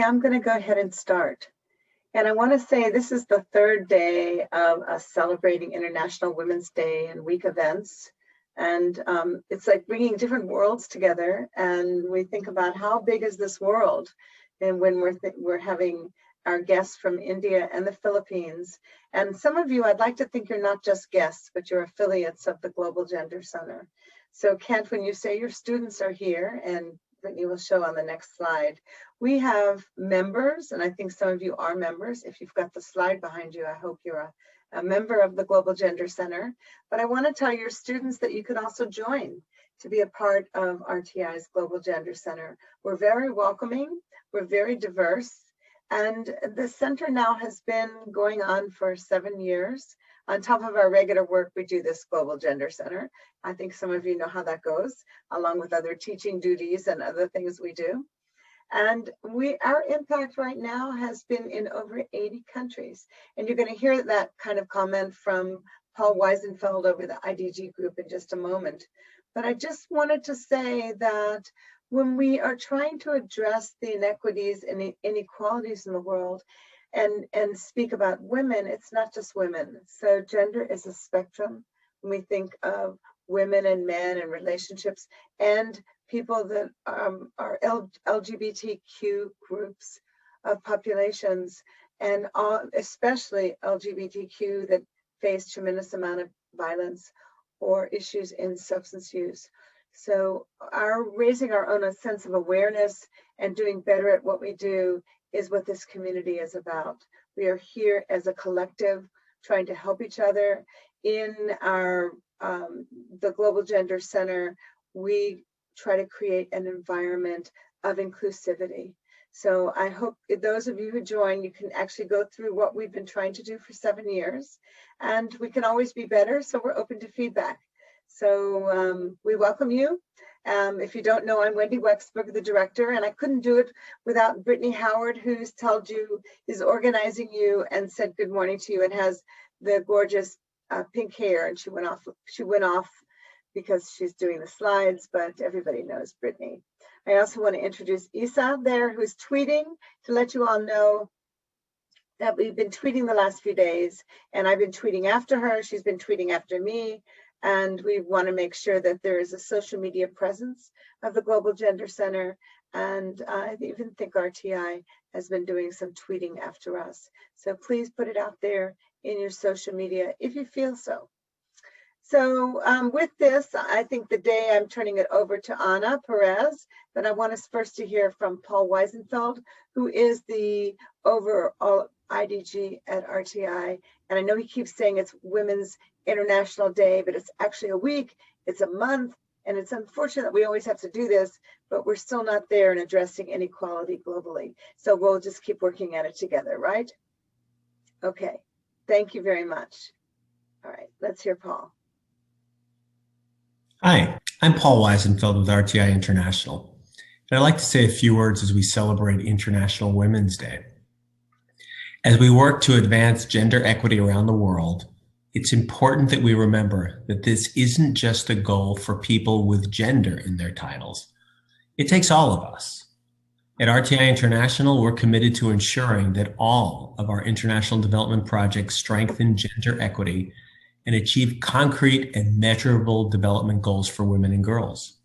I'm going to go ahead and start. And I want to say this is the third day of us celebrating International Women's Day and week events. And it's like bringing different worlds together. And we think about how big is this world? And when we're having our guests from India and the Philippines. And some of you, I'd like to think you're not just guests, but you're affiliates of the Global Gender Center. So Kent, when you say your students are here, and Brittany will show on the next slide, we have members, and I think some of you are members. If you've got the slide behind you, I hope you're a member of the Global Gender Center. But I want to tell your students that you can also join to be a part of RTI's Global Gender Center. We're very welcoming, we're very diverse, and the center now has been going on for 7 years. On top of our regular work, we do this Global Gender Center. I think some of you know how that goes, along with other teaching duties and other things we do. And our impact right now has been in over 80 countries. And you're going to hear that kind of comment from Paul Weisenfeld over the IDG group in just a moment. But I just wanted to say that when we are trying to address the inequities and inequalities in the world and speak about women, it's not just women. So gender is a spectrum. When we think of women and men and relationships and people that are LGBTQ groups of populations, and especially LGBTQ that face tremendous amount of violence or issues in substance use. So raising our own sense of awareness and doing better at what we do is what this community is about. We are here as a collective trying to help each other. In our the Global Gender Center, we try to create an environment of inclusivity. So I hope those of you who join, you can actually go through what we've been trying to do for 7 years, and we can always be better, so we're open to feedback. So we welcome you. If you don't know, I'm Wendy Wexberg, the director, and I couldn't do it without Brittany Howard, who's told you, is organizing you and said good morning to you and has the gorgeous pink hair, and she went off because she's doing the slides, but everybody knows Brittany. I also want to introduce Isa there, who's tweeting, to let you all know that we've been tweeting the last few days, and I've been tweeting after her, she's been tweeting after me, and we want to make sure that there is a social media presence of the Global Gender Center, and I even think RTI has been doing some tweeting after us. So please put it out there in your social media if you feel so. So with this, I think the day I'm turning it over to Ana Perez, but I want us first to hear from Paul Weisenfeld, who is the overall IDG at RTI. And I know he keeps saying it's Women's International Day, but it's actually a week, it's a month, and it's unfortunate that we always have to do this, but we're still not there in addressing inequality globally. So we'll just keep working at it together, right? Okay, thank you very much. All right, let's hear Paul. Hi, I'm Paul Weisenfeld with RTI International, and I'd like to say a few words as we celebrate International Women's Day. As we work to advance gender equity around the world, it's important that we remember that this isn't just a goal for people with gender in their titles. It takes all of us. At RTI International, we're committed to ensuring that all of our international development projects strengthen gender equity and achieve concrete and measurable development goals for women and girls.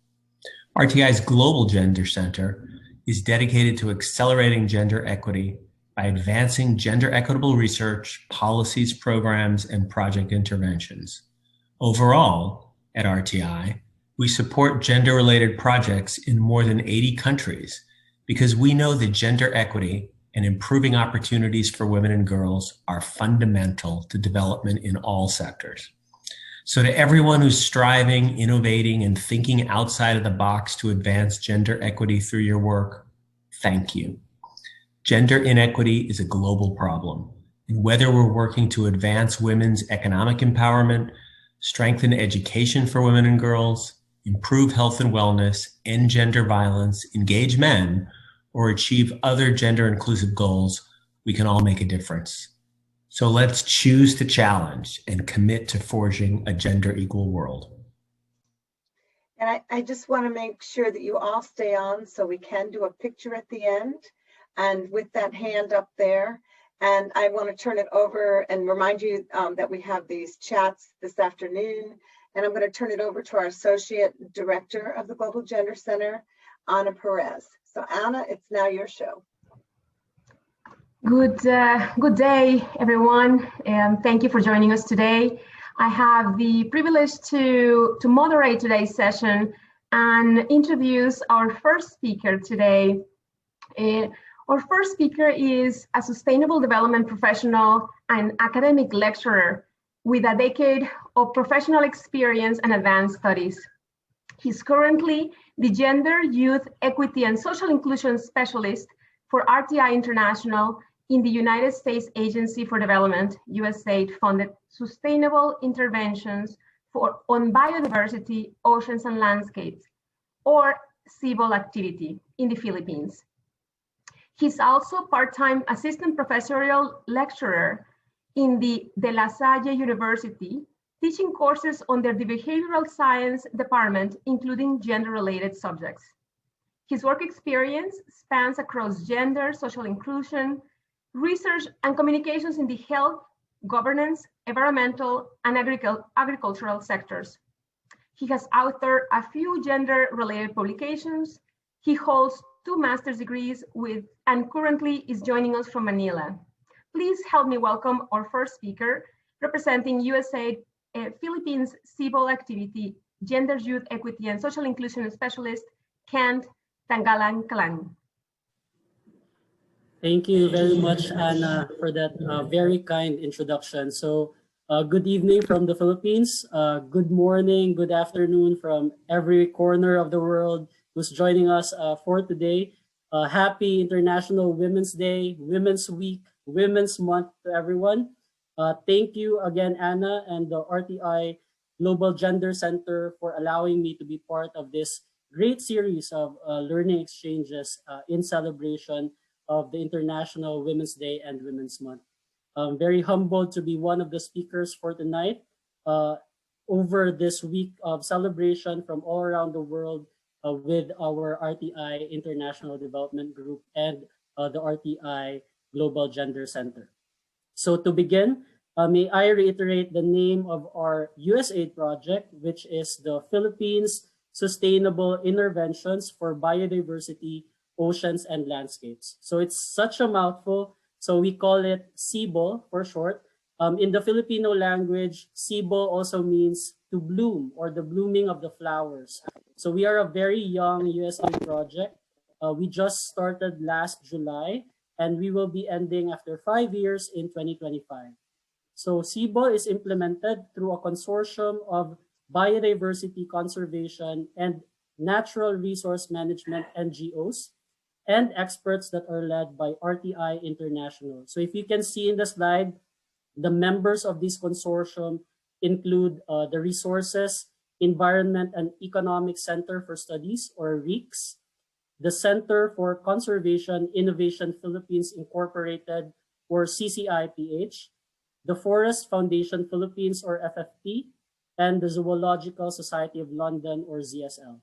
RTI's Global Gender Center is dedicated to accelerating gender equity by advancing gender equitable research, policies, programs, and project interventions. Overall, at RTI, we support gender-related projects in more than 80 countries because we know that gender equity and improving opportunities for women and girls are fundamental to development in all sectors. So to everyone who's striving, innovating, and thinking outside of the box to advance gender equity through your work, thank you. Gender inequity is a global problem, and whether we're working to advance women's economic empowerment, strengthen education for women and girls, improve health and wellness, end gender violence, engage men, or achieve other gender inclusive goals, we can all make a difference. So let's choose to challenge and commit to forging a gender equal world. And I just want to make sure that you all stay on so we can do a picture at the end. and with that hand up there. And I want to turn it over and remind you that we have these chats this afternoon. And I'm going to turn it over to our Associate Director of the Global Gender Center, Anna Perez. So Anna, it's now your show. Good day, everyone. Thank you for joining us today. I have the privilege to moderate today's session and introduce our first speaker today. Our first speaker is a sustainable development professional and academic lecturer with a decade of professional experience and advanced studies. He's currently the Gender, Youth, Equity, and Social Inclusion Specialist for RTI International in the United States Agency for Development, USAID-funded Sustainable Interventions on Biodiversity, Oceans, and Landscapes, or CIBOL activity in the Philippines. He's also part-time assistant professorial lecturer in the De La Salle University, teaching courses under the Behavioral Science Department, including gender-related subjects. His work experience spans across gender, social inclusion, research, and communications in the health, governance, environmental, and agricultural sectors. He has authored a few gender-related publications. He holds 2 master's degrees and currently is joining us from Manila. Please help me welcome our first speaker, representing USAID Philippines CIBOL activity, Gender, Youth, Equity, and Social Inclusion Specialist, Kent Tanggalan-Kalan. Thank you very much, Anna, for that very kind introduction. So good evening from the Philippines. Good morning, good afternoon from every corner of the world who's joining us for today. Happy International Women's Day, Women's Week, Women's Month to everyone. Thank you again, Anna, and the RTI Global Gender Center for allowing me to be part of this great series of learning exchanges in celebration of the International Women's Day and Women's Month. I'm very humbled to be one of the speakers for tonight over this week of celebration from all around the world with our RTI International Development Group and the RTI Global Gender Center. So to begin, may I reiterate the name of our USAID project, which is the Philippines Sustainable Interventions for Biodiversity, Oceans, and Landscapes. So it's such a mouthful, so we call it CIBOL for short. In the Filipino language, CIBOL also means to bloom or the blooming of the flowers. So we are a very young USAID project. We just started last July, and we will be ending after 5 years in 2025. So CIBOL is implemented through a consortium of biodiversity conservation and natural resource management NGOs and experts that are led by RTI International. So if you can see in the slide, the members of this consortium include the Resources, Environment, and Economic Center for Studies, or REECS, the Center for Conservation Innovation Philippines Incorporated, or CCIPH, the Forest Foundation Philippines, or FFP, and the Zoological Society of London, or ZSL.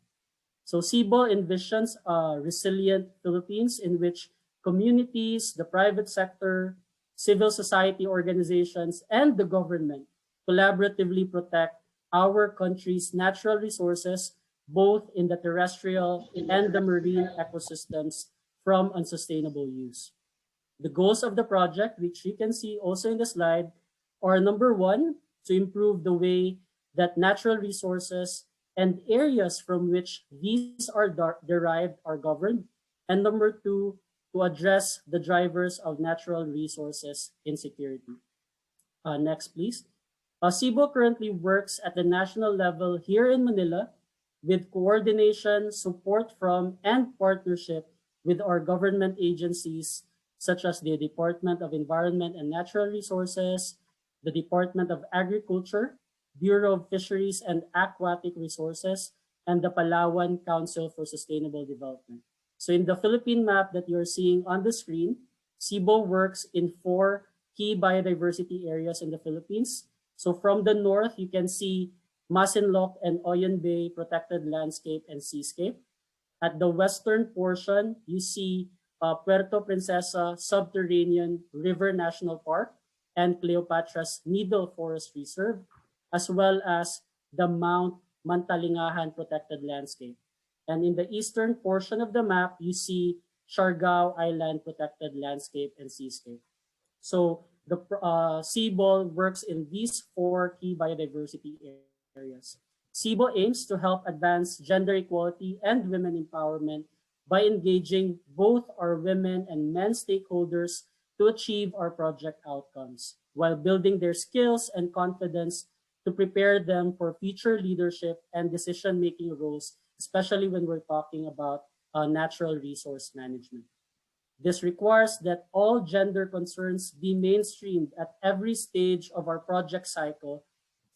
So CIBOL envisions a resilient Philippines in which communities, the private sector, civil society organizations, and the government collaboratively protect our country's natural resources, both in the terrestrial and the marine ecosystems, from unsustainable use. The goals of the project, which you can see also in the slide, are number 1, to improve the way that natural resources and areas from which these are derived are governed, and number 2, to address the drivers of natural resources insecurity. Next, please. CIBOL currently works at the national level here in Manila with coordination, support from, and partnership with our government agencies such as the Department of Environment and Natural Resources, the Department of Agriculture, Bureau of Fisheries and Aquatic Resources, and the Palawan Council for Sustainable Development. So in the Philippine map that you're seeing on the screen, CIBOL works in 4 key biodiversity areas in the Philippines. So from the north, you can see Masinloc and Oyon Bay Protected Landscape and Seascape. At the western portion, you see Puerto Princesa Subterranean River National Park and Cleopatra's Needle Forest Reserve, as well as the Mount Mantalingahan Protected Landscape. And in the eastern portion of the map, you see Siargao Island Protected Landscape and Seascape. So the CBOL works in these 4 key biodiversity areas. CBOL aims to help advance gender equality and women empowerment by engaging both our women and men stakeholders to achieve our project outcomes, while building their skills and confidence to prepare them for future leadership and decision-making roles, especially when we're talking about natural resource management. This requires that all gender concerns be mainstreamed at every stage of our project cycle.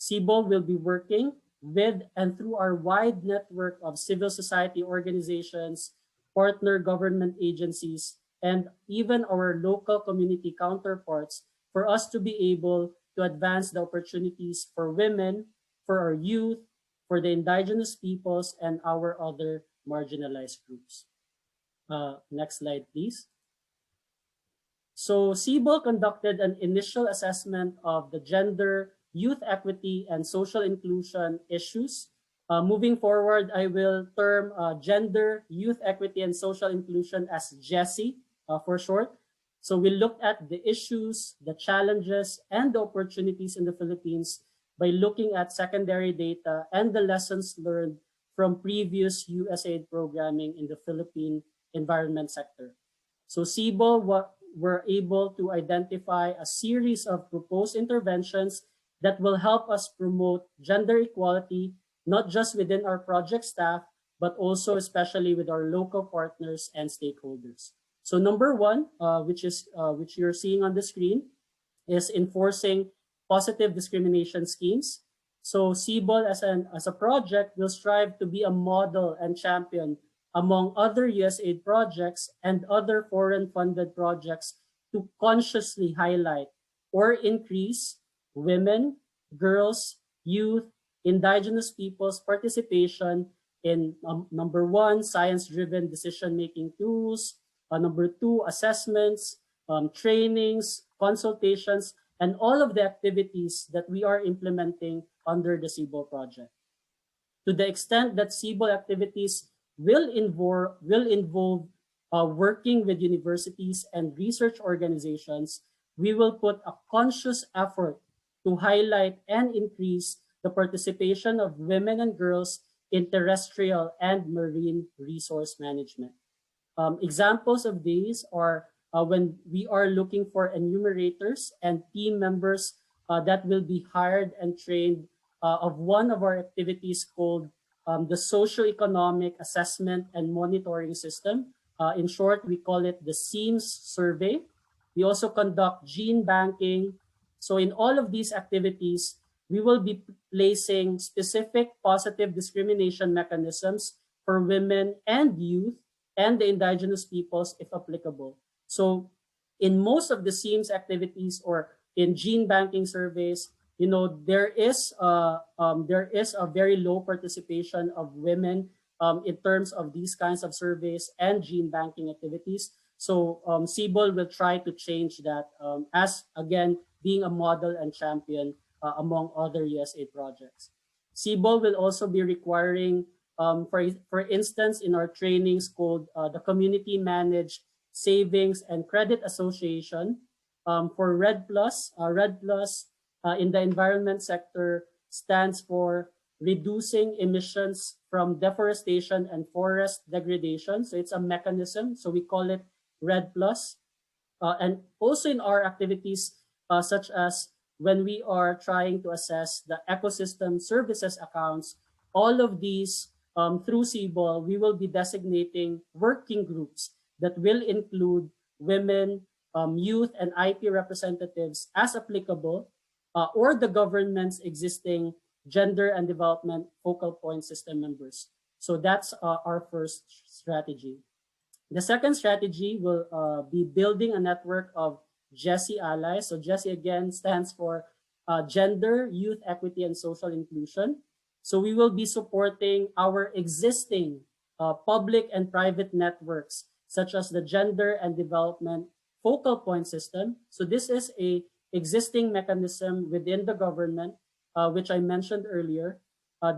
CBOL will be working with and through our wide network of civil society organizations, partner government agencies, and even our local community counterparts for us to be able to advance the opportunities for women, for our youth, for the indigenous peoples, and our other marginalized groups. Next slide, please. So CBOL conducted an initial assessment of the gender, youth equity, and social inclusion issues. Moving forward, I will term gender, youth equity, and social inclusion as GESI for short. So we looked at the issues, the challenges, and the opportunities in the Philippines by looking at secondary data and the lessons learned from previous USAID programming in the Philippine environment sector. So CBOL were able to identify a series of proposed interventions that will help us promote gender equality, not just within our project staff, but also especially with our local partners and stakeholders. So number 1, which you're seeing on the screen, is enforcing positive discrimination schemes. So CBOL as a project will strive to be a model and champion among other USAID projects and other foreign funded projects to consciously highlight or increase women, girls, youth, indigenous peoples' participation in number 1, science-driven decision-making tools, number 2, assessments, trainings, consultations, and all of the activities that we are implementing under the CBOL project. To the extent that CBOL activities will involve working with universities and research organizations, we will put a conscious effort to highlight and increase the participation of women and girls in terrestrial and marine resource management. Examples of these are when we are looking for enumerators and team members that will be hired and trained of one of our activities called the Socioeconomic Assessment and Monitoring System. In short, we call it the SEAMS survey. We also conduct gene banking. So in all of these activities, we will be placing specific positive discrimination mechanisms for women and youth and the indigenous peoples if applicable. So in most of the SEAMS activities or in gene banking surveys, there is a very low participation of women in terms of these kinds of surveys and gene banking activities. So CBOL will try to change that as, again, being a model and champion among other USAID projects. CBOL will also be requiring, for instance, in our trainings called the Community Managed Savings and Credit Association, for RED+. RED+ in the environment sector stands for reducing emissions from deforestation and forest degradation. So it's a mechanism. So we call it RED+. And also in our activities, such as when we are trying to assess the ecosystem services accounts, all of these through CBOL, we will be designating working groups that will include women, youth, and IP representatives as applicable, or the government's existing gender and development focal point system members. So that's our first strategy. The second strategy will be building a network of GESI allies. So GESI again stands for Gender, Youth Equity, and Social Inclusion. So we will be supporting our existing public and private networks such as the Gender and Development Focal Point System. So this is a existing mechanism within the government, which I mentioned earlier.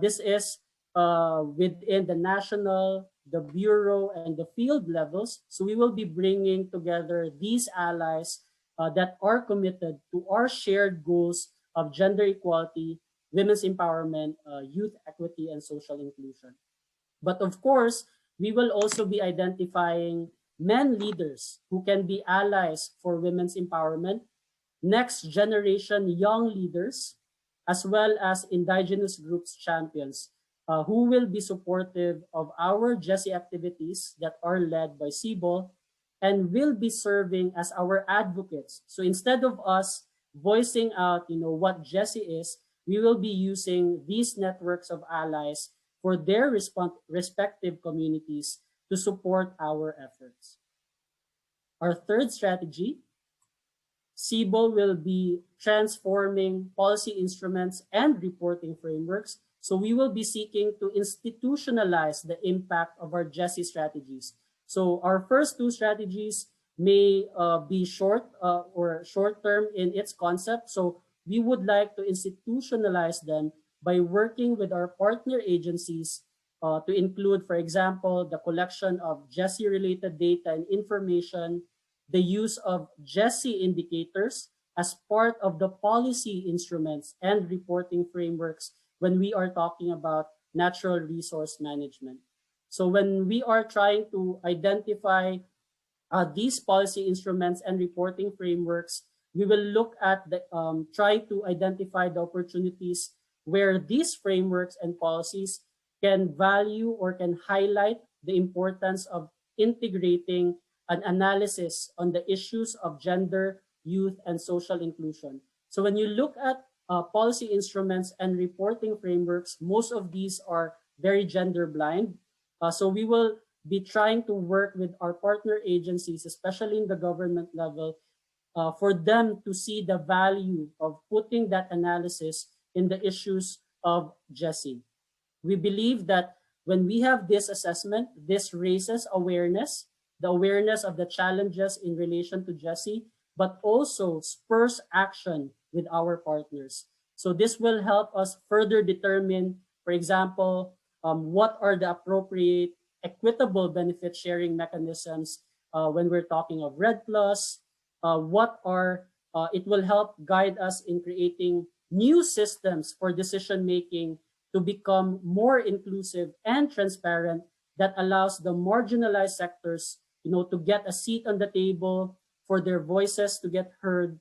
This is within the national, the bureau, and the field levels. So we will be bringing together these allies that are committed to our shared goals of gender equality, women's empowerment, youth equity, and social inclusion. But of course, we will also be identifying men leaders who can be allies for women's empowerment, next generation young leaders, as well as indigenous groups champions who will be supportive of our GESI activities that are led by CBOL and will be serving as our advocates. So instead of us voicing out, what GESI is, we will be using these networks of allies for their respective communities to support our efforts. Our third strategy, CBOL will be transforming policy instruments and reporting frameworks. So we will be seeking to institutionalize the impact of our GESI strategies. So our first two strategies may be short or short-term in its concept. So we would like to institutionalize them by working with our partner agencies to include, for example, the collection of GESI-related data and information, the use of GESI indicators as part of the policy instruments and reporting frameworks when we are talking about natural resource management. So when we are trying to identify these policy instruments and reporting frameworks, we will look at the try to identify the opportunities where these frameworks and policies can value or can highlight the importance of integrating an analysis on the issues of gender, youth, and social inclusion. So when you look at policy instruments and reporting frameworks, most of these are very gender blind. So we will be trying to work with our partner agencies, especially in the government level, for them to see the value of putting that analysis in the issues of GESI. We believe that when we have this assessment, this raises awareness, the awareness of the challenges in relation to GESI, but also spurs action with our partners. So this will help us further determine, for example, what are the appropriate equitable benefit sharing mechanisms when we're talking of RED+, it will help guide us in creating new systems for decision making to become more inclusive and transparent that allows the marginalized sectors, to get a seat on the table, for their voices to get heard.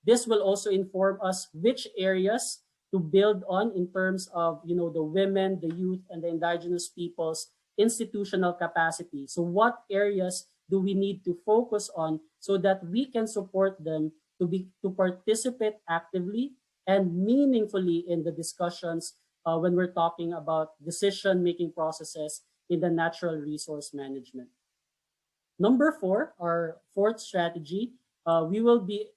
This will also inform us which areas to build on in terms of, the women, the youth, and the indigenous peoples' institutional capacity. So what areas do we need to focus on so that we can support them to participate actively and meaningfully in the discussions when we're talking about decision-making processes in the natural resource management. Number 4, our fourth strategy, we will be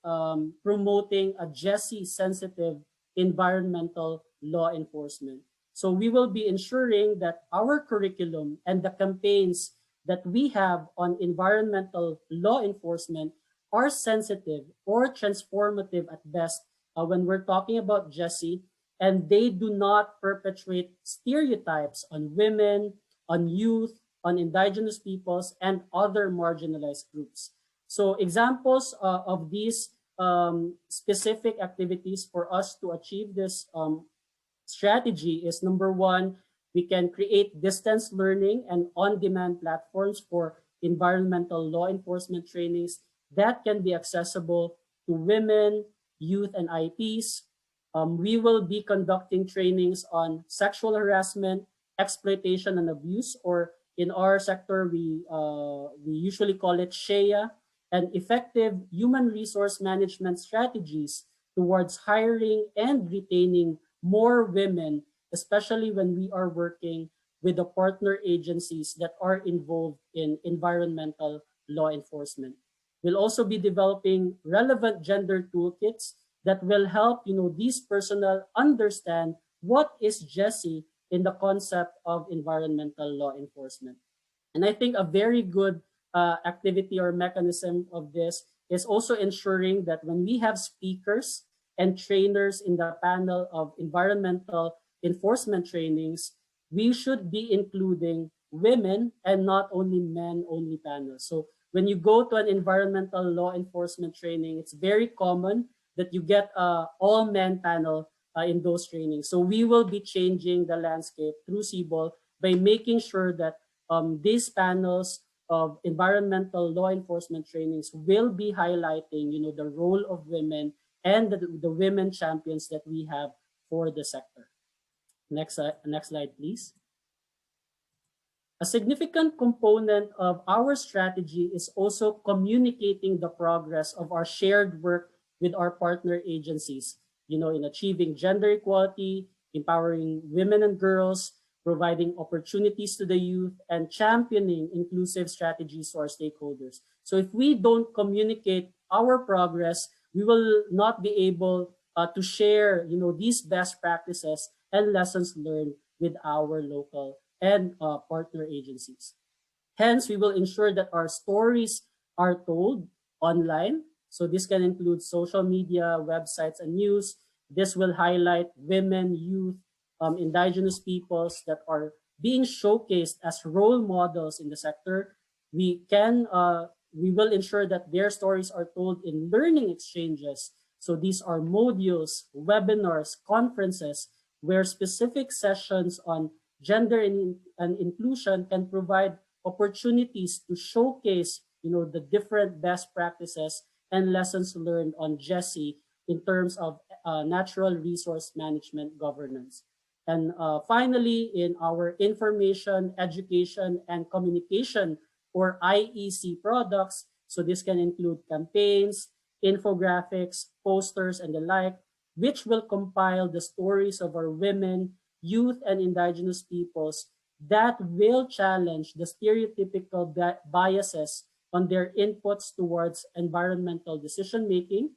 promoting a GESI-sensitive environmental law enforcement. So we will be ensuring that our curriculum and the campaigns that we have on environmental law enforcement are sensitive or transformative at best when we're talking about GESI, and they do not perpetuate stereotypes on women, on youth, on indigenous peoples, and other marginalized groups. So examples of these specific activities for us to achieve this strategy is, number 1, we can create distance learning and on-demand platforms for environmental law enforcement trainings that can be accessible to women, youth, and IPs. We will be conducting trainings on sexual harassment, exploitation, and abuse, or in our sector, we usually call it SHEA, and effective human resource management strategies towards hiring and retaining more women, especially when we are working with the partner agencies that are involved in environmental law enforcement. We'll also be developing relevant gender toolkits that will help these personnel understand what is GESI in the concept of environmental law enforcement. And I think a very good activity or mechanism of this is also ensuring that when we have speakers and trainers in the panel of environmental enforcement trainings, we should be including women and not only men only panels. So when you go to an environmental law enforcement training, it's very common that you get all men panel in those trainings. So we will be changing the landscape through CBOL by making sure that these panels of environmental law enforcement trainings will be highlighting, the role of women and the women champions that we have for the sector. Next slide, please. A significant component of our strategy is also communicating the progress of our shared work with our partner agencies, in achieving gender equality, empowering women and girls, providing opportunities to the youth, and championing inclusive strategies to our stakeholders. So if we don't communicate our progress, we will not be able to share, these best practices and lessons learned with our local and partner agencies. Hence, we will ensure that our stories are told online. So this can include social media, websites, and news. This will highlight women, youth, indigenous peoples that are being showcased as role models in the sector. We will ensure that their stories are told in learning exchanges. So these are modules, webinars, conferences, where specific sessions on gender and inclusion can provide opportunities to showcase, the different best practices and lessons learned on GESI in terms of natural resource management governance. And finally, in our information, education, and communication or IEC products, so this can include campaigns, infographics, posters, and the like, which will compile the stories of our women, youth, and indigenous peoples that will challenge the stereotypical biases on their inputs towards environmental decision-making,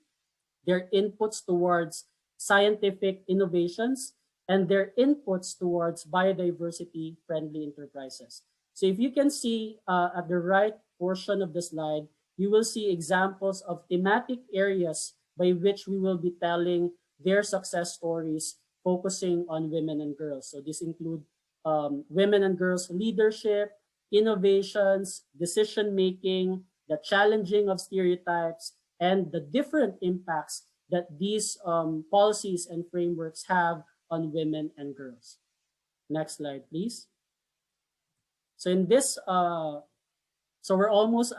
their inputs towards scientific innovations, and their inputs towards biodiversity-friendly enterprises. So if you can see at the right portion of the slide, you will see examples of thematic areas by which we will be telling their success stories focusing on women and girls. So this include women and girls leadership, innovations, decision-making, the challenging of stereotypes, and the different impacts that these policies and frameworks have on women and girls. Next slide, please. So in this, I'm almost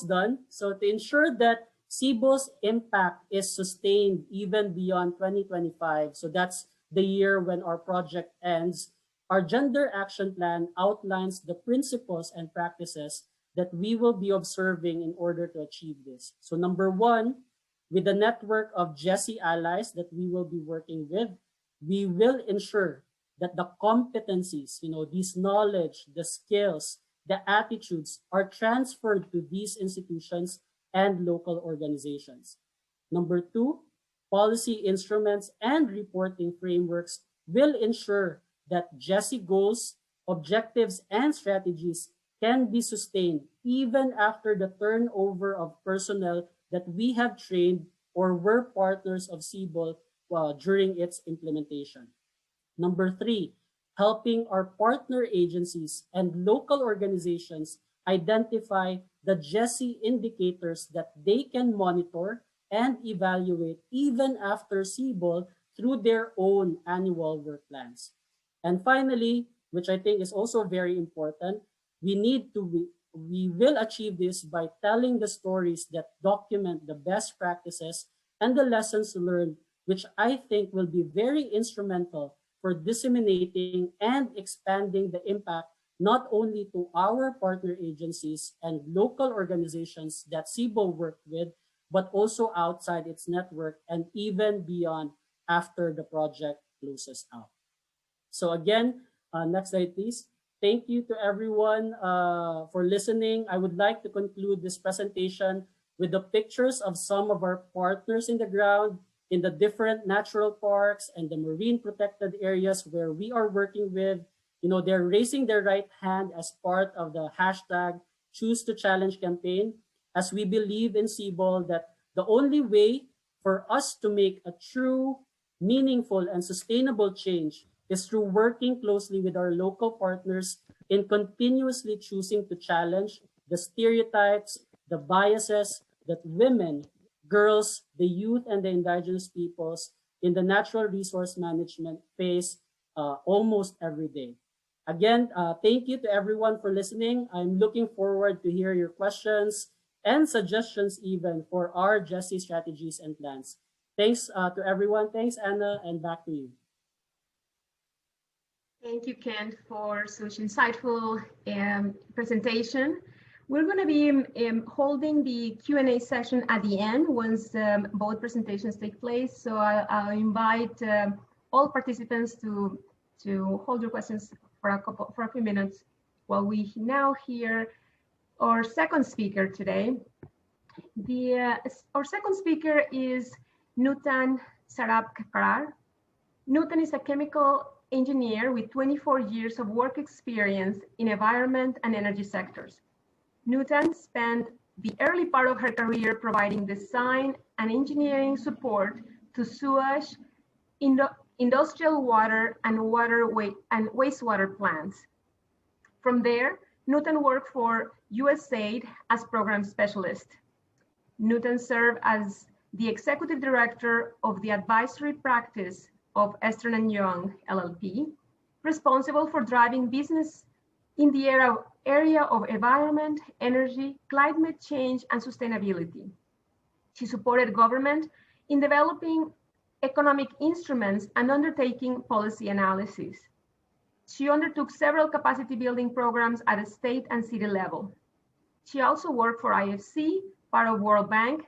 done. So to ensure that CBOL's impact is sustained even beyond 2025, so that's the year when our project ends, our gender action plan outlines the principles and practices that we will be observing in order to achieve this. So number one, with the network of GESI allies that we will be working with, we will ensure that the competencies, this knowledge, the skills, the attitudes are transferred to these institutions and local organizations. Number two, policy instruments and reporting frameworks will ensure that GESI goals, objectives, and strategies can be sustained even after the turnover of personnel that we have trained or were partners of CBOL during its implementation. Number three, helping our partner agencies and local organizations identify the GESI indicators that they can monitor and evaluate even after CBOL through their own annual work plans. And finally, which I think is also very important, we will achieve this by telling the stories that document the best practices and the lessons learned, which I think will be very instrumental for disseminating and expanding the impact not only to our partner agencies and local organizations that CBOL worked with, but also outside its network and even beyond after the project closes out. So again, next slide, please. Thank you to everyone for listening. I would like to conclude this presentation with the pictures of some of our partners in the ground in the different natural parks and the marine protected areas where we are working with. They're raising their right hand as part of the hashtag Choose to Challenge campaign, as we believe in CBOL that the only way for us to make a true, meaningful, and sustainable change is through working closely with our local partners in continuously choosing to challenge the stereotypes, the biases that women, girls, the youth, and the indigenous peoples in the natural resource management face almost every day. Again, thank you to everyone for listening. I'm looking forward to hear your questions and suggestions even for our Jesse strategies and plans. Thanks to everyone. Thanks, Anna, and back to you. Thank you, Ken, for such insightful presentation. We're going to be holding the Q&A session at the end once both presentations take place. So I'll invite all participants to hold your questions for a few minutes while we now hear our second speaker today. Our second speaker is Nutan Sarabkar. Nutan is a chemical engineer with 24 years of work experience in environment and energy sectors. Nutan spent the early part of her career providing design and engineering support to sewage, industrial water, and wastewater plants. From there, Nutan worked for USAID as program specialist. Nutan served as the executive director of the advisory practice of Esther & Young LLP, responsible for driving business in the area of environment, energy, climate change, and sustainability. She supported government in developing economic instruments and undertaking policy analysis. She undertook several capacity building programs at a state and city level. She also worked for IFC, part of World Bank,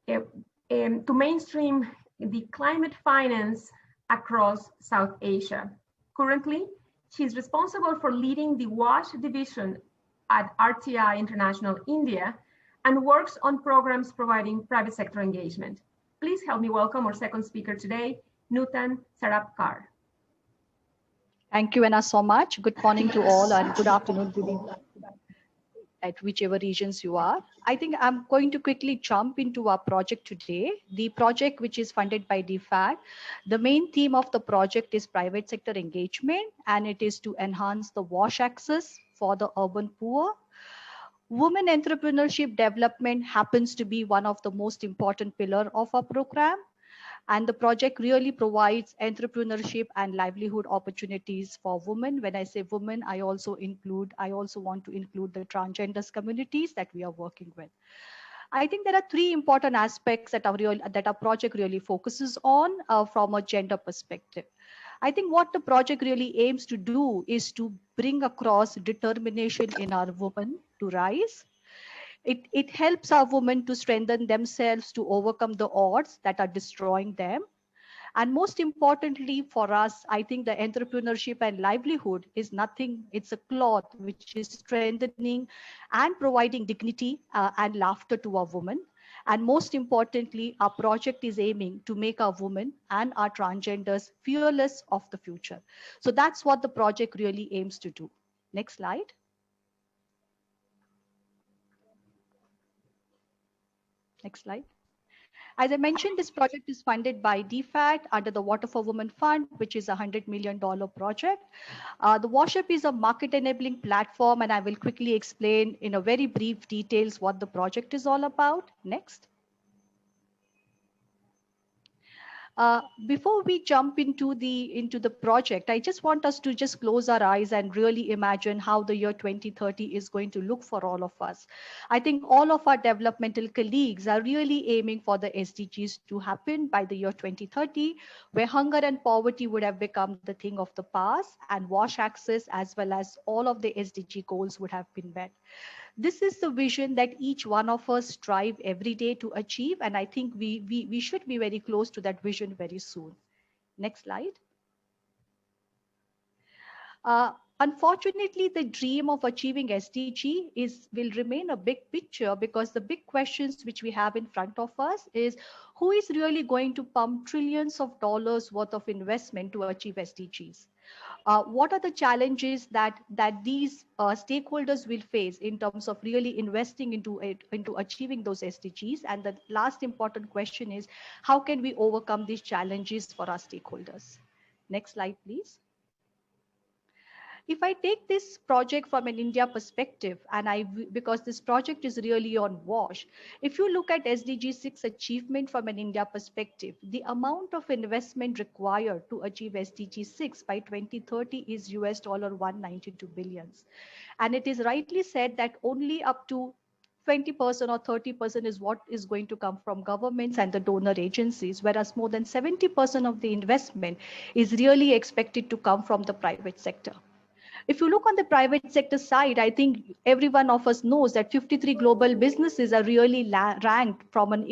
to mainstream the climate finance across South Asia. Currently, she is responsible for leading the WASH division at RTI International India and works on programs providing private sector engagement. Please help me welcome our second speaker today, Nutan Sarabkar. Thank you, Anna, so much. Good morning to all and good afternoon, good evening at whichever regions you are. I think I'm going to quickly jump into our project today. The project, which is funded by DFAT, the main theme of the project is private sector engagement, and it is to enhance the WASH access for the urban poor. Women entrepreneurship development happens to be one of the most important pillars of our program. And the project really provides entrepreneurship and livelihood opportunities for women. When I say women, I also want to include the transgenders communities that we are working with. I think there are three important aspects that our project really focuses on from a gender perspective. I think what the project really aims to do is to bring across determination in our women to rise. It helps our women to strengthen themselves to overcome the odds that are destroying them. And most importantly for us, I think the entrepreneurship and livelihood is nothing, it's a cloth which is strengthening and providing dignity and laughter to our women. And most importantly, our project is aiming to make our women and our transgenders fearless of the future. So that's what the project really aims to do. Next slide. Next slide. As I mentioned, this project is funded by DFAT under the Water for Women Fund, which is a $100 million project. The WashUp is a market enabling platform, and I will quickly explain in a very brief details what the project is all about. Next. Before we jump into the project, I just want us to just close our eyes and really imagine how the year 2030 is going to look for all of us. I think all of our developmental colleagues are really aiming for the SDGs to happen by the year 2030, where hunger and poverty would have become the thing of the past, and WASH access as well as all of the SDG goals would have been met. This is the vision that each one of us strive every day to achieve, and I think we should be very close to that vision very soon. Next slide. Unfortunately, the dream of achieving SDG will remain a big picture, because the big questions which we have in front of us is who is really going to pump trillions of dollars worth of investment to achieve SDGs? What are the challenges that these stakeholders will face in terms of really investing into achieving those SDGs? And the last important question is, how can we overcome these challenges for our stakeholders? Next slide, please. If I take this project from an India perspective, and because this project is really on WASH, if you look at SDG 6 achievement from an India perspective, the amount of investment required to achieve SDG 6 by 2030 is $192 billions. And it is rightly said that only up to 20% or 30% is what is going to come from governments and the donor agencies, whereas more than 70% of the investment is really expected to come from the private sector. If you look on the private sector side, I think every one of us knows that 53 global businesses are really ranked from an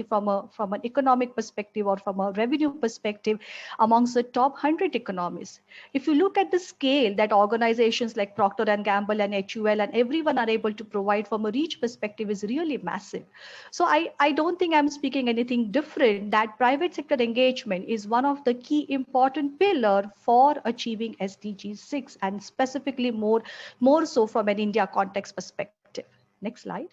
economic perspective or from a revenue perspective amongst the top 100 economies. If you look at the scale that organizations like Procter and Gamble and HUL and everyone are able to provide from a reach perspective is really massive. So I don't think I'm speaking anything different, that private sector engagement is one of the key important pillar for achieving SDG 6, and specifically more so from an India context perspective. Next slide.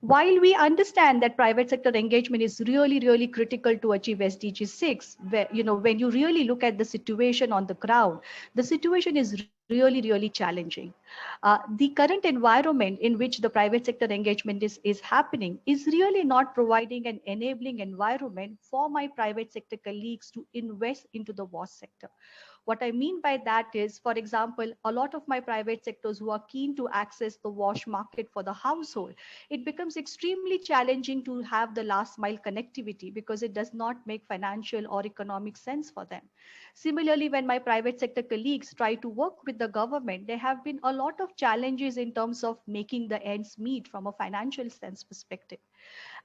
While we understand that private sector engagement is really critical to achieve SDG 6, where, when you really look at the situation on the ground, the situation is really challenging. The current environment in which the private sector engagement is happening is really not providing an enabling environment for my private sector colleagues to invest into the WASH sector. What I mean by that is, for example, a lot of my private sectors who are keen to access the WASH market for the household, it becomes extremely challenging to have the last mile connectivity because it does not make financial or economic sense for them. Similarly, when my private sector colleagues try to work with the government, there have been a lot of challenges in terms of making the ends meet from a financial sense perspective.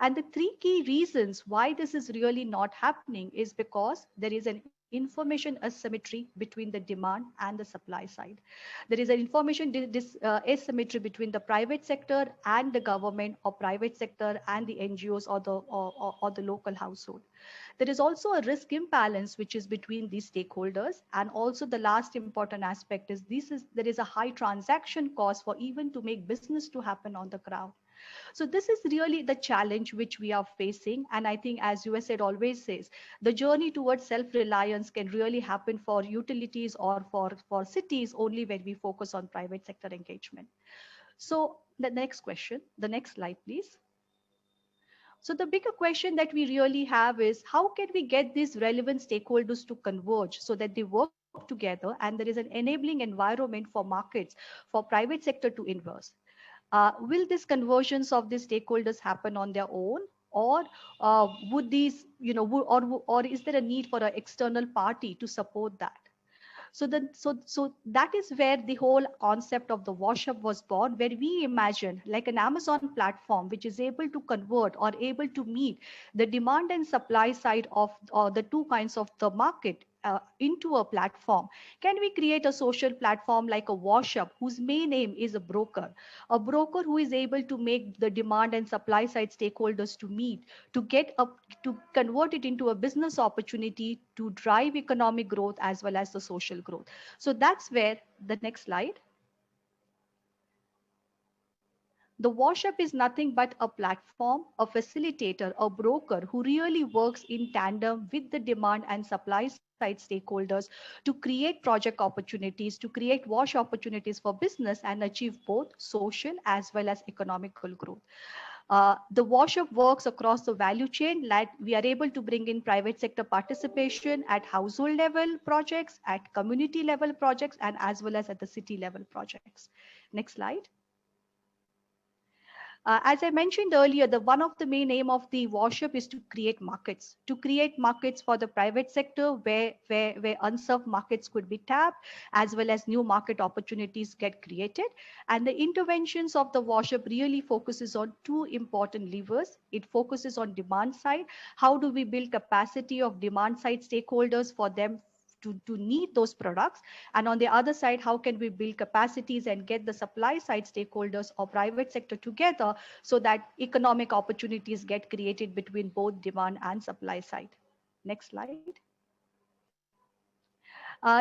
And the three key reasons why this is really not happening is because there is an information asymmetry between the demand and the supply side. There is an information asymmetry between the private sector and the government, or private sector and the NGOs or the local household. There is also a risk imbalance which is between these stakeholders. And also the last important aspect is there is a high transaction cost for even to make business to happen on the ground. So this is really the challenge which we are facing. And I think, as USAID always says, the journey towards self-reliance can really happen for utilities or for cities only when we focus on private sector engagement. So the next question, the next slide, please. So the bigger question that we really have is, how can we get these relevant stakeholders to converge so that they work together and there is an enabling environment for markets, for private sector to invest? Will these conversions of these stakeholders happen on their own, or would these, or is there a need for an external party to support that? So that is where the whole concept of the WASH Up was born, where we imagined like an Amazon platform which is able to convert or able to meet the demand and supply side of the two kinds of the market into a platform. Can we create a social platform like a WASH Up whose main aim is a broker who is able to make the demand and supply side stakeholders to meet, to get up, to convert it into a business opportunity to drive economic growth as well as the social growth. So that's where the next slide. The WASH Up is nothing but a platform, a facilitator, a broker who really works in tandem with the demand and supply side stakeholders to create project opportunities, to create WASH opportunities for business and achieve both social as well as economical growth. The WASH Up works across the value chain. Like we are able to bring in private sector participation at household level projects, at community level projects, and as well as at the city level projects. Next slide. As I mentioned earlier, one of the main aim of the WASH Up is to create markets for the private sector where unserved markets could be tapped, as well as new market opportunities get created. And the interventions of the WASH Up really focuses on two important levers. It focuses on demand side. How do we build capacity of demand side stakeholders for them to need those products? And on the other side, how can we build capacities and get the supply side stakeholders or private sector together so that economic opportunities get created between both demand and supply side? Next slide.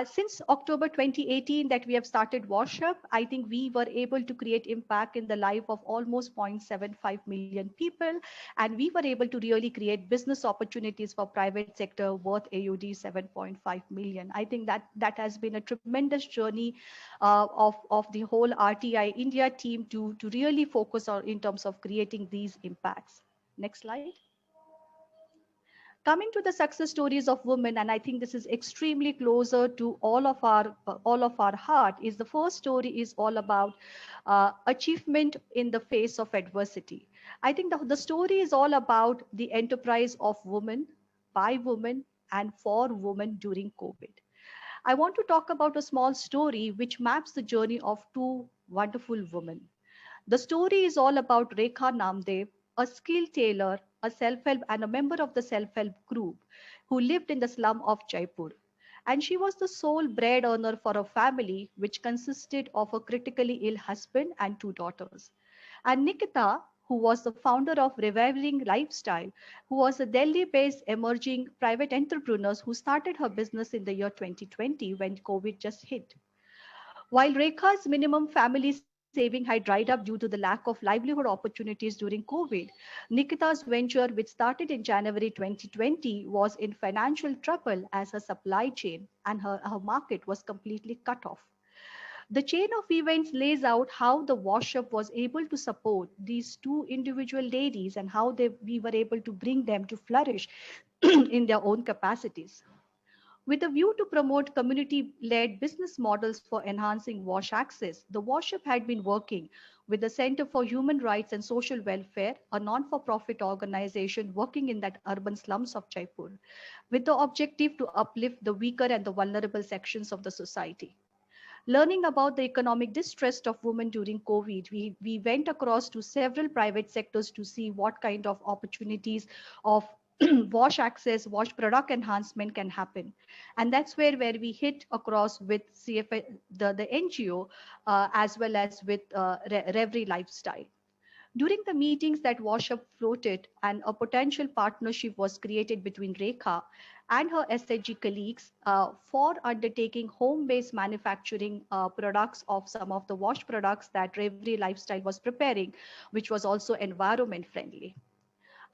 Since October 2018 that we have started Wash Up, I think we were able to create impact in the life of almost 0.75 million people. And we were able to really create business opportunities for private sector worth AUD 7.5 million. I think that has been a tremendous journey of the whole RTI India team to really focus on in terms of creating these impacts. Next slide. Coming to the success stories of women, and I think this is extremely closer to all of our heart, is the first story is all about achievement in the face of adversity. I think the story is all about the enterprise of women, by women, and for women during COVID. I want to talk about a small story which maps the journey of two wonderful women. The story is all about Rekha Namdev, a skilled tailor, a self-help and a member of the self-help group who lived in the slum of Jaipur. And she was the sole bread earner for a family which consisted of a critically ill husband and two daughters. And Nikita, who was the founder of Reviving Lifestyle, who was a Delhi-based emerging private entrepreneur who started her business in the year 2020 when COVID just hit. While Rekha's minimum family saving had dried up due to the lack of livelihood opportunities during COVID, Nikita's venture, which started in January 2020, was in financial trouble as her supply chain and her market was completely cut off. The chain of events lays out how the Wash Up was able to support these two individual ladies and how we were able to bring them to flourish in their own capacities. With a view to promote community-led business models for enhancing WASH access, the Wash Up had been working with the Center for Human Rights and Social Welfare, a non-for-profit organization working in that urban slums of Jaipur, with the objective to uplift the weaker and the vulnerable sections of the society. Learning about the economic distress of women during COVID, we went across to several private sectors to see what kind of opportunities of wash access, wash product enhancement can happen. And that's where we hit across with CFA, the NGO, as well as with Reverie Lifestyle. During the meetings that Wash Up floated and a potential partnership was created between Rekha and her SHG colleagues for undertaking home-based manufacturing products of some of the wash products that Reverie Lifestyle was preparing, which was also environment friendly.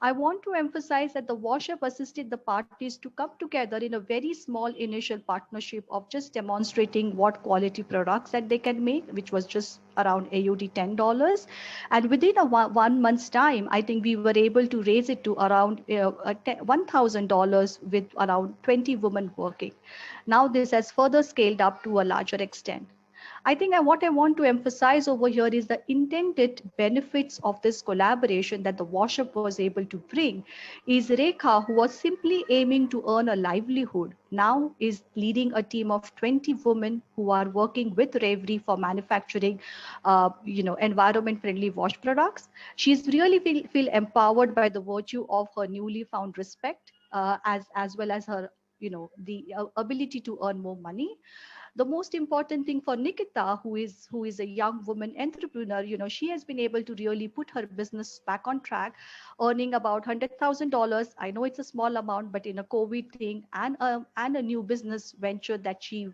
I want to emphasize that the Wash Up assisted the parties to come together in a very small initial partnership of just demonstrating what quality products that they can make, which was just around AUD $10. And within a 1 month's time, I think we were able to raise it to around $1,000 with around 20 women working. Now this has further scaled up to a larger extent. I think what I want to emphasize over here is the intended benefits of this collaboration that the Wash Up was able to bring is Rekha, who was simply aiming to earn a livelihood, now is leading a team of 20 women who are working with Reverie for manufacturing, environment-friendly wash products. She's really feel empowered by the virtue of her newly found respect, as well as her, the ability to earn more money. The most important thing for Nikita, who is a young woman entrepreneur, she has been able to really put her business back on track, earning about $100,000. I know it's a small amount, but in a COVID thing and a new business venture that she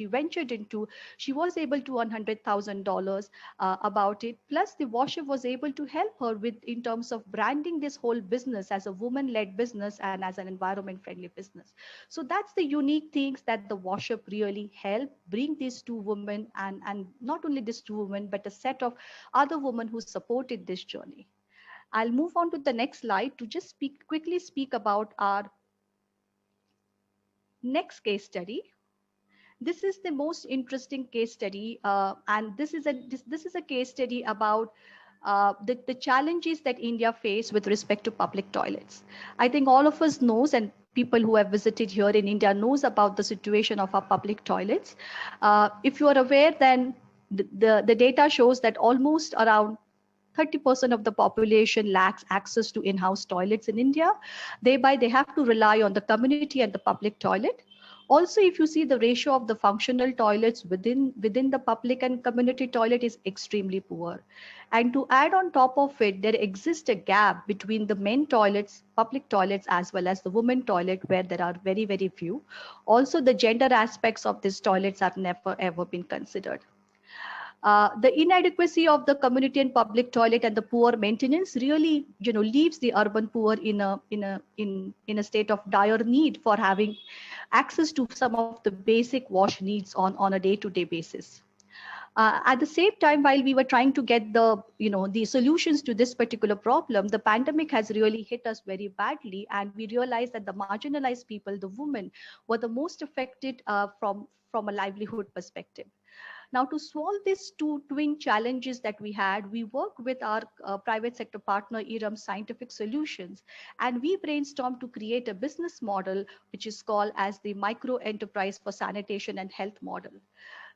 ventured into, she was able to earn $100,000 about it. Plus, the Washer was able to help her with in terms of branding this whole business as a woman-led business and as an environment-friendly business. So that's the unique things that the Wash Up really help bring these two women and not only these two women, but a set of other women who supported this journey. I'll move on to the next slide to just quickly speak about our next case study. This is the most interesting case study, and this is a case study about the challenges that India face with respect to public toilets. I think all of us knows, and people who have visited here in India knows about the situation of our public toilets. If you are aware, then the data shows that almost around 30% of the population lacks access to in-house toilets in India. Thereby, they have to rely on the community and the public toilet. Also, if you see the ratio of the functional toilets within the public and community toilet is extremely poor. And to add on top of it, there exists a gap between the men toilets, public toilets, as well as the women toilet, where there are very, very few. Also, the gender aspects of these toilets have never ever been considered. The inadequacy of the community and public toilet and the poor maintenance really, leaves the urban poor in a state of dire need for having access to some of the basic wash needs on a day-to-day basis. At the same time, while we were trying to get the solutions to this particular problem, the pandemic has really hit us very badly, and we realized that the marginalized people, the women, were the most affected from a livelihood perspective. Now, to solve these two twin challenges that we had, we worked with our private sector partner, IRAM Scientific Solutions, and we brainstormed to create a business model, which is called as the micro enterprise for sanitation and health model.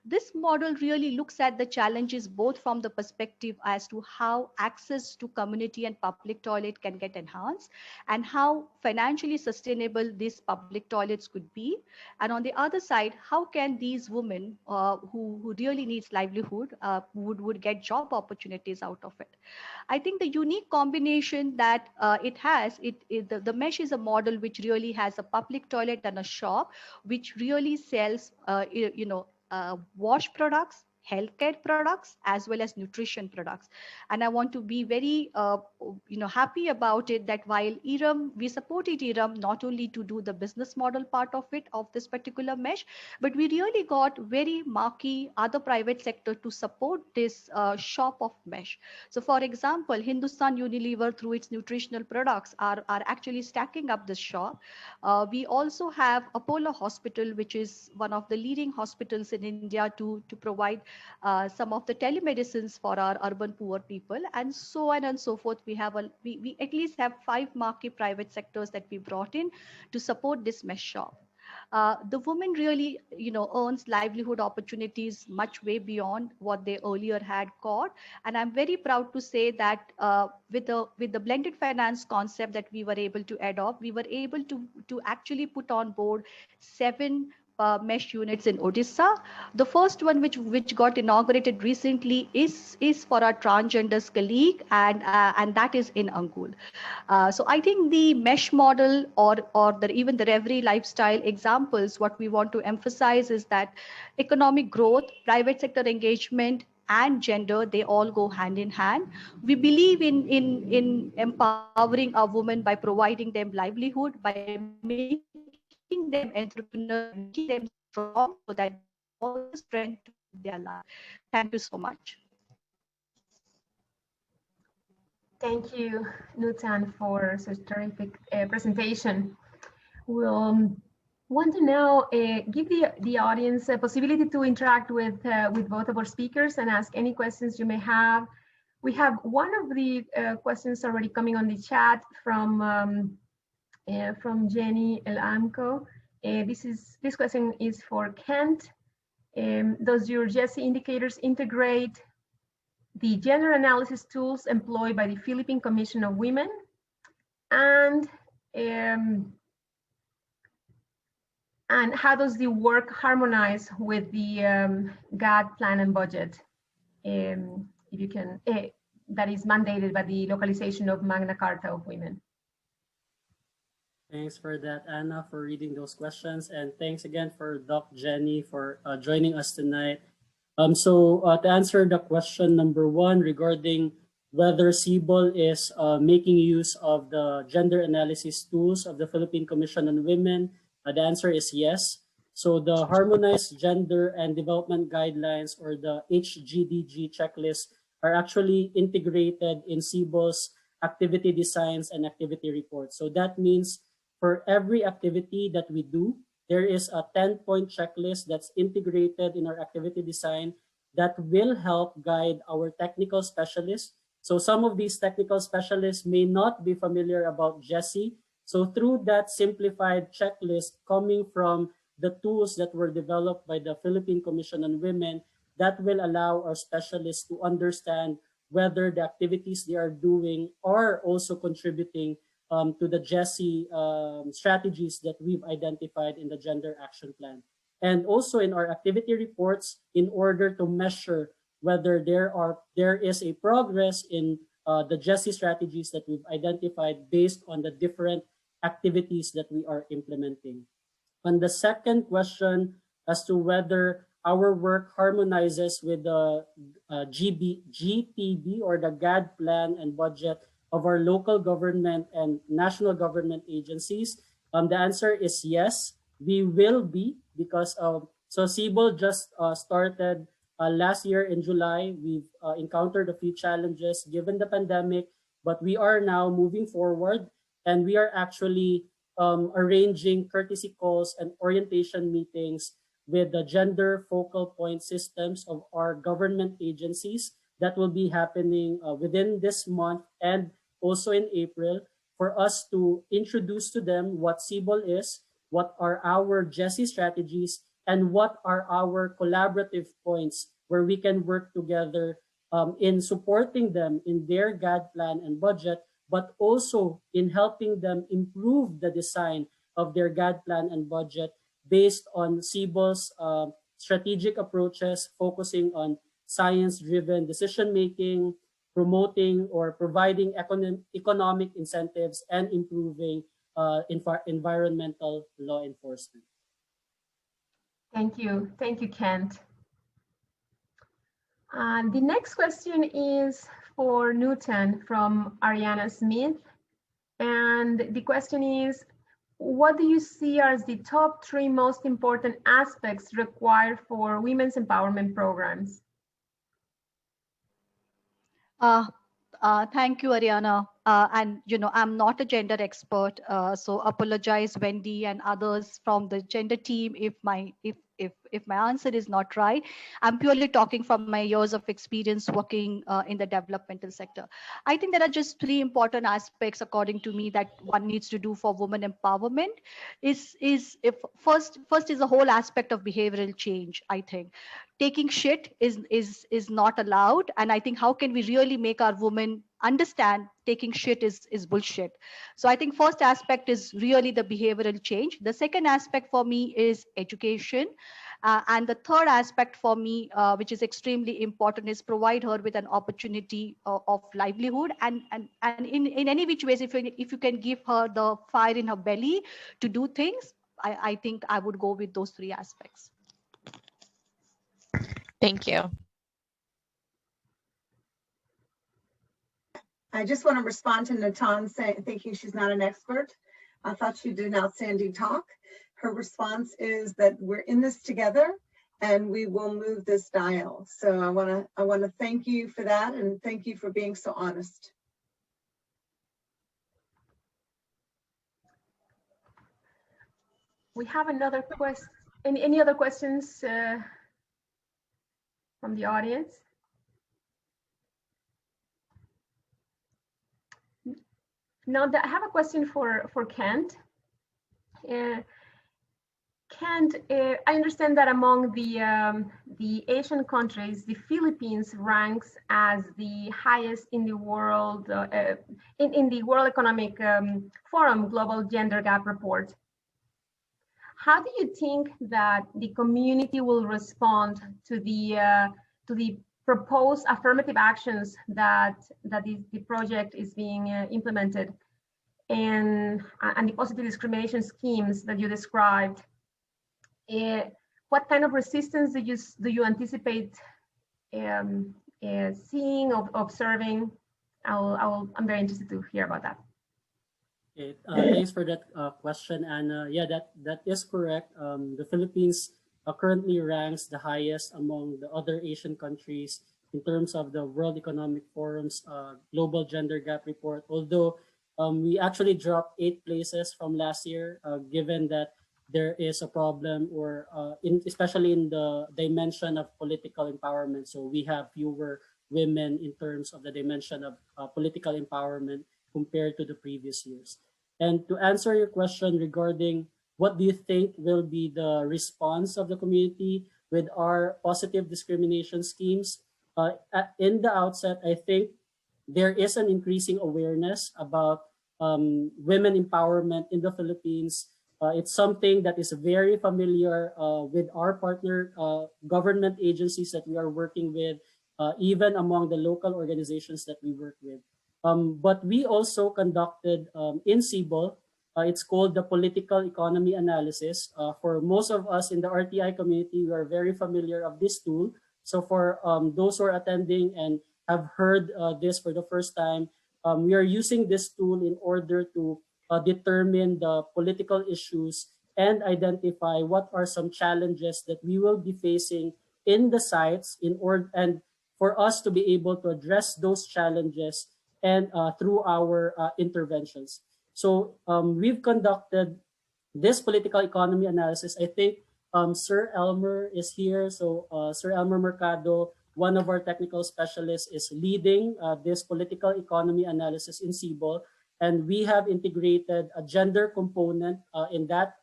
This model really looks at the challenges both from the perspective as to how access to community and public toilet can get enhanced and how financially sustainable these public toilets could be. And on the other side, how can these women who really needs livelihood would get job opportunities out of it. I think the unique combination that it has, the mesh is a model which really has a public toilet and a shop, which really sells, wash products, healthcare products, as well as nutrition products. And I want to be very, happy about it that while IRAM, we supported IRAM not only to do the business model part of it, of this particular mesh, but we really got very marquee other private sector to support this shop of mesh. So for example, Hindustan Unilever through its nutritional products are actually stacking up this shop. We also have Apollo Hospital, which is one of the leading hospitals in India to provide some of the telemedicines for our urban poor people, and so on and so forth. We at least have 5 marquee private sectors that we brought in to support this mesh shop. The woman really, earns livelihood opportunities much way beyond what they earlier had got. And I'm very proud to say that with the blended finance concept that we were able to adopt, we were able to actually put on board 7 mesh units in Odisha. The first one, which got inaugurated recently, is for our transgenders colleague, and that is in Angul. So I think the mesh model even the Reverie lifestyle examples, what we want to emphasize is that economic growth, private sector engagement, and gender, they all go hand in hand. We believe in empowering our women by providing them livelihood, by making them entrepreneurs, by making them strong so that they have all the strength to live their life. Thank you so much. Thank you, Nutan, for such terrific presentation. We'll want to now give the audience a possibility to interact with both of our speakers and ask any questions you may have. We have one of the questions already coming on the chat from Jenny El Amco. This question is for Kent. Does your GESI indicators integrate the gender analysis tools employed by the Philippine Commission of Women? And how does the work harmonize with the GAD plan and budget? If you can, that is mandated by the localization of Magna Carta of Women. Thanks for that, Anna, for reading those questions. And thanks again for Doc Jenny for joining us tonight. So to answer the question number 1 regarding whether CBOL is making use of the gender analysis tools of the Philippine Commission on Women, the answer is yes. So the Harmonized Gender and Development Guidelines, or the HGDG checklist, are actually integrated in CBOL's activity designs and activity reports. So that means for every activity that we do, there is a 10-point checklist that's integrated in our activity design that will help guide our technical specialists. So some of these technical specialists may not be familiar about GESI. So through that simplified checklist coming from the tools that were developed by the Philippine Commission on Women, that will allow our specialists to understand whether the activities they are doing are also contributing to the GESI strategies that we've identified in the Gender Action Plan. And also in our activity reports, in order to measure whether there is a progress in the GESI strategies that we've identified based on the different activities that we are implementing. On the second question as to whether our work harmonizes with the GTB or the GAD plan and budget of our local government and national government agencies, the answer is yes, we will be, because so CBOL just started last year in July. We've encountered a few challenges given the pandemic, but we are now moving forward, and we are actually arranging courtesy calls and orientation meetings with the gender focal point systems of our government agencies that will be happening within this month and also in April, for us to introduce to them what CBOL is, what are our GESI strategies, and what are our collaborative points where we can work together in supporting them in their GAD plan and budget, but also in helping them improve the design of their GAD plan and budget based on CBOL's strategic approaches, focusing on science-driven decision-making, promoting or providing economic incentives, and improving environmental law enforcement. Thank you. Thank you, Kent. The next question is for Newton from Ariana Smith. And the question is, what do you see as the top 3 most important aspects required for women's empowerment programs? Thank you, Ariana. And I'm not a gender expert, so apologize, Wendy and others from the gender team if my answer is not right. I'm purely talking from my years of experience working in the developmental sector. I think there are just 3 important aspects, according to me, that one needs to do for women empowerment. First is the whole aspect of behavioral change. I think taking shit is not allowed, and I think how can we really make our women understand taking shit is bullshit. So I think first aspect is really the behavioral change. The second aspect for me is education, and the third aspect for me, which is extremely important, is provide her with an opportunity of livelihood, and in any which ways, if you can give her the fire in her belly to do things, I think I would go with those 3 aspects. Thank you. I just want to respond to Natan thinking she's not an expert. I thought she did an outstanding talk. Her response is that we're in this together and we will move this dial. So I want to thank you for that, and thank you for being so honest. We have another question. Any other questions from the audience? Now, I have a question for Kent. Kent, I understand that among the Asian countries, the Philippines ranks as the highest in the world in the World Economic Forum Global Gender Gap Report. How do you think that the community will respond to the proposed affirmative actions that the project is being implemented, and the positive discrimination schemes that you described? What kind of resistance do you anticipate seeing, observing? I'm very interested to hear about that. Okay, thanks for that question, Anna. Yeah, that is correct. The Philippines currently ranks the highest among the other Asian countries in terms of the World Economic Forum's Global Gender Gap Report, although we actually dropped 8 places from last year, given that there is a problem, or especially in the dimension of political empowerment. So we have fewer women in terms of the dimension of political empowerment compared to the previous years. And to answer your question regarding what do you think will be the response of the community with our positive discrimination schemes, in the outset, I think there is an increasing awareness about women empowerment in the Philippines. It's something that is very familiar with our partner government agencies that we are working with, even among the local organizations that we work with. But we also conducted in CBOL, it's called the Political Economy Analysis. For most of us in the RTI community, we are very familiar of this tool. So for those who are attending and have heard this for the first time, we are using this tool in order to determine the political issues and identify what are some challenges that we will be facing in the sites in order and for us to be able to address those challenges and through our interventions. So we've conducted this political economy analysis. I think Sir Elmer is here. So Sir Elmer Mercado, one of our technical specialists, is leading this political economy analysis in CBOL. And we have integrated a gender component in that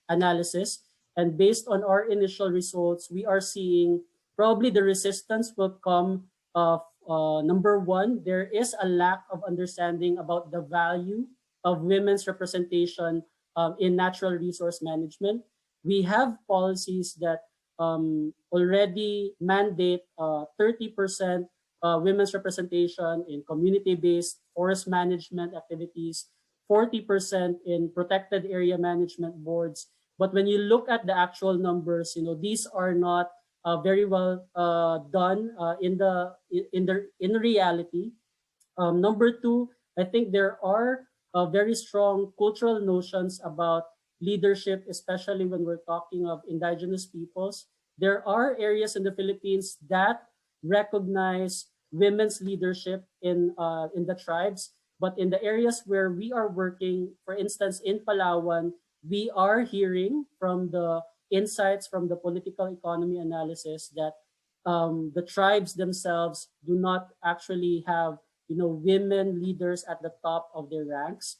analysis. And based on our initial results, we are seeing probably the resistance will come number one, there is a lack of understanding about the value of women's representation in natural resource management. We have policies that already mandate 30% women's representation in community-based forest management activities, 40% in protected area management boards. But when you look at the actual numbers, these are not very well done in reality. Number two, I think there are very strong cultural notions about leadership, especially when we're talking of indigenous peoples. There are areas in the Philippines that recognize women's leadership in the tribes, but in the areas where we are working, for instance, in Palawan, we are hearing from the insights from the political economy analysis that the tribes themselves do not actually have women leaders at the top of their ranks.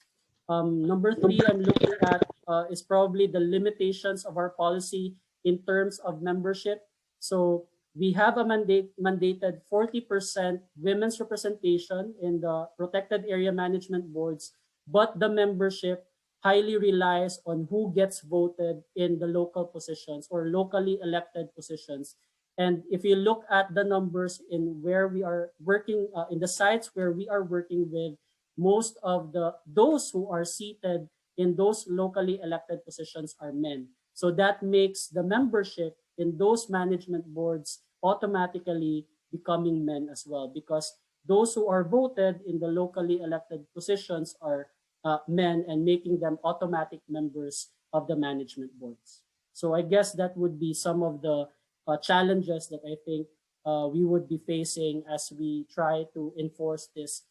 Number three, I'm looking at is probably the limitations of our policy in terms of membership. So we have a mandated 40% women's representation in the protected area management boards, but the membership highly relies on who gets voted in the local positions or locally elected positions. And if you look at the numbers in where we are working, in the sites where we are working with, most of those who are seated in those locally elected positions are men. So that makes the membership in those management boards automatically becoming men as well, because those who are voted in the locally elected positions are men and making them automatic members of the management boards. So I guess that would be some of the challenges that I think we would be facing as we try to enforce this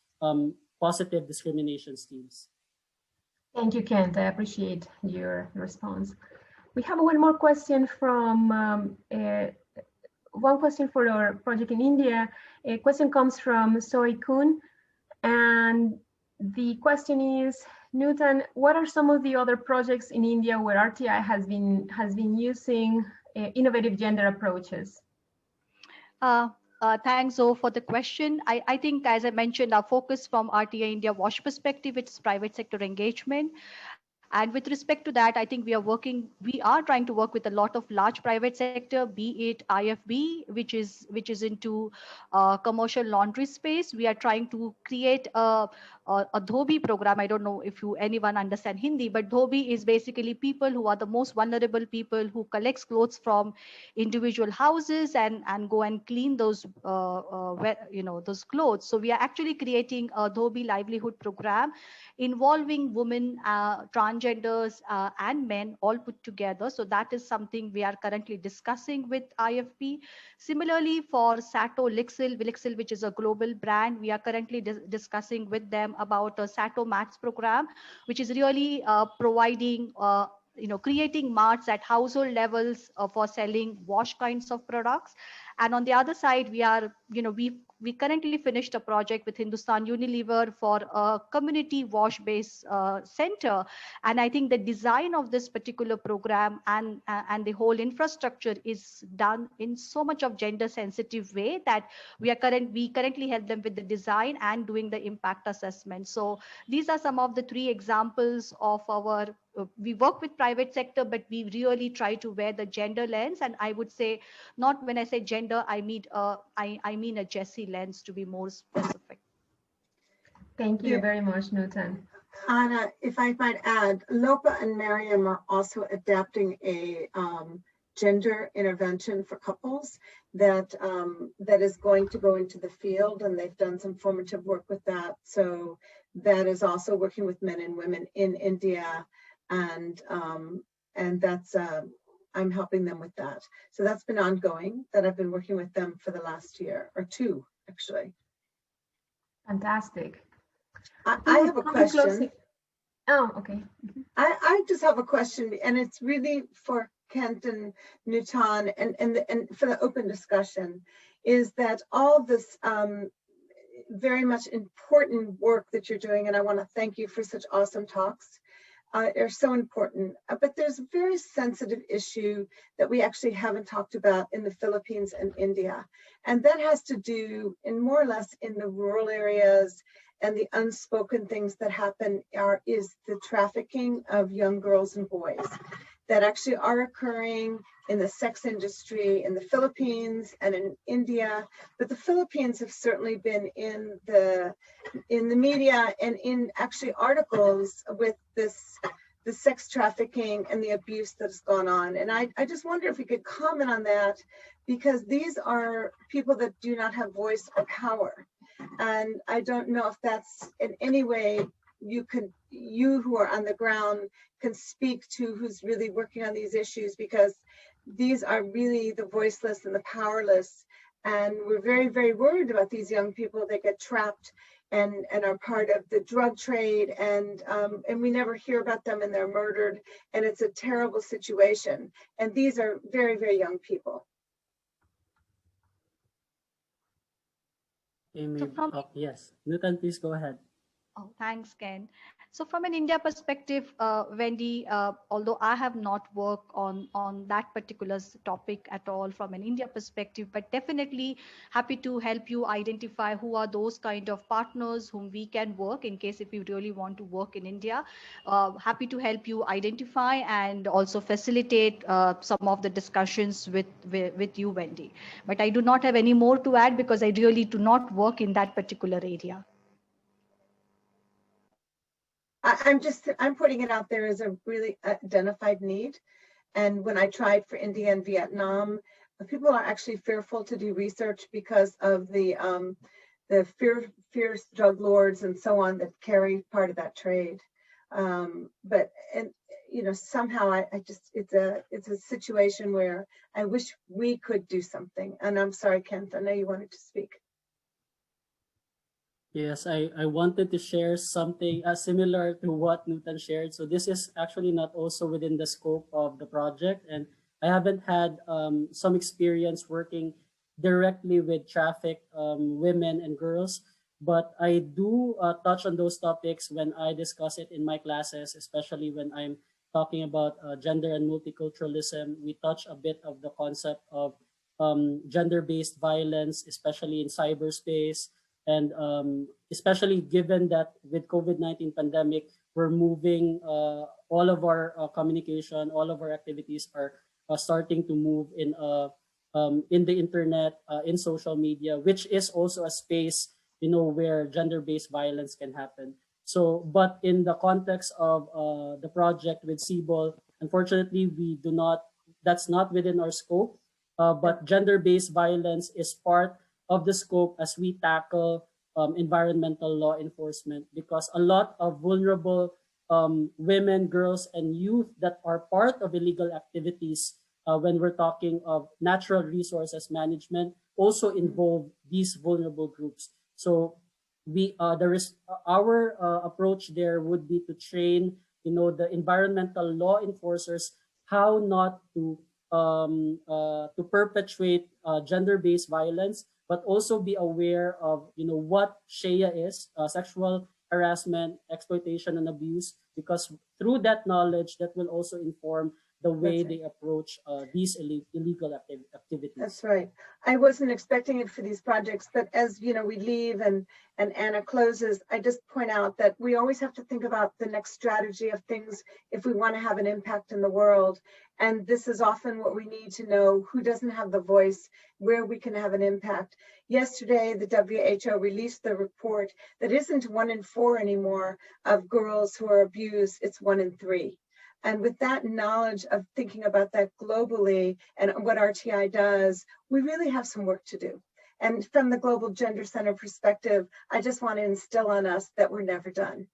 positive discrimination schemes. Thank you, Kent. I appreciate your response. We have one more question from one question for our project in India. A question comes from Soy Kun, and the question is, Nutan, what are some of the other projects in India where RTI has been using innovative gender approaches? Thanks, Zoe, for the question. I think, as I mentioned, our focus from RTI India WASH perspective, it's private sector engagement. And with respect to that, I think we are trying to work with a lot of large private sector, be it IFB, which is into commercial laundry space. We are trying to create a Dhobi program. I don't know if anyone understand Hindi, but Dhobi is basically people who are the most vulnerable people who collects clothes from individual houses and go and clean those those clothes. So we are actually creating a Dhobi livelihood program involving women, transgenders, and men all put together. So that is something we are currently discussing with IFP. Similarly, for Sato Lixil, which is a global brand, we are currently discussing with them about a Sato Max program, which is really providing creating marts at household levels for selling wash kinds of products. And on the other side, we are, we currently finished a project with Hindustan Unilever for a community wash base center. And I think the design of this particular program and the whole infrastructure is done in so much of gender sensitive way that we currently help them with the design and doing the impact assessment. So these are some of the three examples of our we work with private sector, but we really try to wear the gender lens. And I would say, not when I say gender, I mean I mean a Jessie lens, to be more specific. Thank you very much, Nutan. Anna, if I might add, Lopa and Miriam are also adapting a gender intervention for couples that that is going to go into the field, and they've done some formative work with that. So that is also working with men and women in India, and that's I'm helping them with that. So that's been ongoing. That I've been working with them for the last year or two, actually. Fantastic. I have a question. Oh, okay. I just have a question, and it's really for Kent and Nutan and for the open discussion, is that all this very much important work that you're doing, and I want to thank you for such awesome talks, are so important. But there's a very sensitive issue that we actually haven't talked about in the Philippines and India, and that has to do in more or less in the rural areas. And the unspoken things that happen is the trafficking of young girls and boys that actually are occurring in the sex industry in the Philippines and in India. But the Philippines have certainly been in the media and in actually articles with the sex trafficking and the abuse that's gone on. And I just wonder if we could comment on that, because these are people that do not have voice or power. And I don't know if that's in any way you who are on the ground can speak to who's really working on these issues, because these are really the voiceless and the powerless. And we're very, very worried about these young people that get trapped and are part of the drug trade, and we never hear about them, and they're murdered, and it's a terrible situation. And these are very, very young people. Yes, Nutan, please go ahead. Oh, thanks, Ken. So from an India perspective, Wendy, although I have not worked on that particular topic at all from an India perspective, but definitely happy to help you identify who are those kind of partners whom we can work in case if you really want to work in India. Happy to help you identify and also facilitate some of the discussions with you, Wendy. But I do not have any more to add because I really do not work in that particular area. I'm putting it out there as a really identified need. And when I tried for India and Vietnam, people are actually fearful to do research because of the fierce drug lords and so on that carry part of that trade. Somehow I just it's a situation where I wish we could do something. And I'm sorry, Kent, I know you wanted to speak. Yes, I wanted to share something similar to what Nutan shared. So this is actually not also within the scope of the project, and I haven't had some experience working directly with trafficked women and girls, but I do touch on those topics when I discuss it in my classes, especially when I'm talking about gender and multiculturalism. We touch a bit of the concept of gender-based violence, especially in cyberspace. And especially given that with COVID-19 pandemic, we're moving all of our communication, all of our activities are starting to move in the internet, in social media, which is also a space, where gender-based violence can happen. So, but in the context of the project with CBOL, unfortunately, that's not within our scope, but gender-based violence is part of the scope as we tackle environmental law enforcement, because a lot of vulnerable women, girls, and youth that are part of illegal activities when we're talking of natural resources management also involve these vulnerable groups. So our approach there would be to train the environmental law enforcers how not to to perpetuate gender-based violence, but also be aware of what SHEA is, sexual harassment, exploitation, and abuse, because through that knowledge, that will also inform the way they approach these illegal activities. That's right. I wasn't expecting it for these projects, but as we leave and Anna closes, I just point out that we always have to think about the next strategy of things if we want to have an impact in the world. And this is often what we need to know: who doesn't have the voice, where we can have an impact. Yesterday, the WHO released the report that isn't 1 in 4 anymore of girls who are abused, it's 1 in 3. And with that knowledge of thinking about that globally and what RTI does, we really have some work to do. And from the Global Gender Center perspective, I just want to instill on us that we're never done.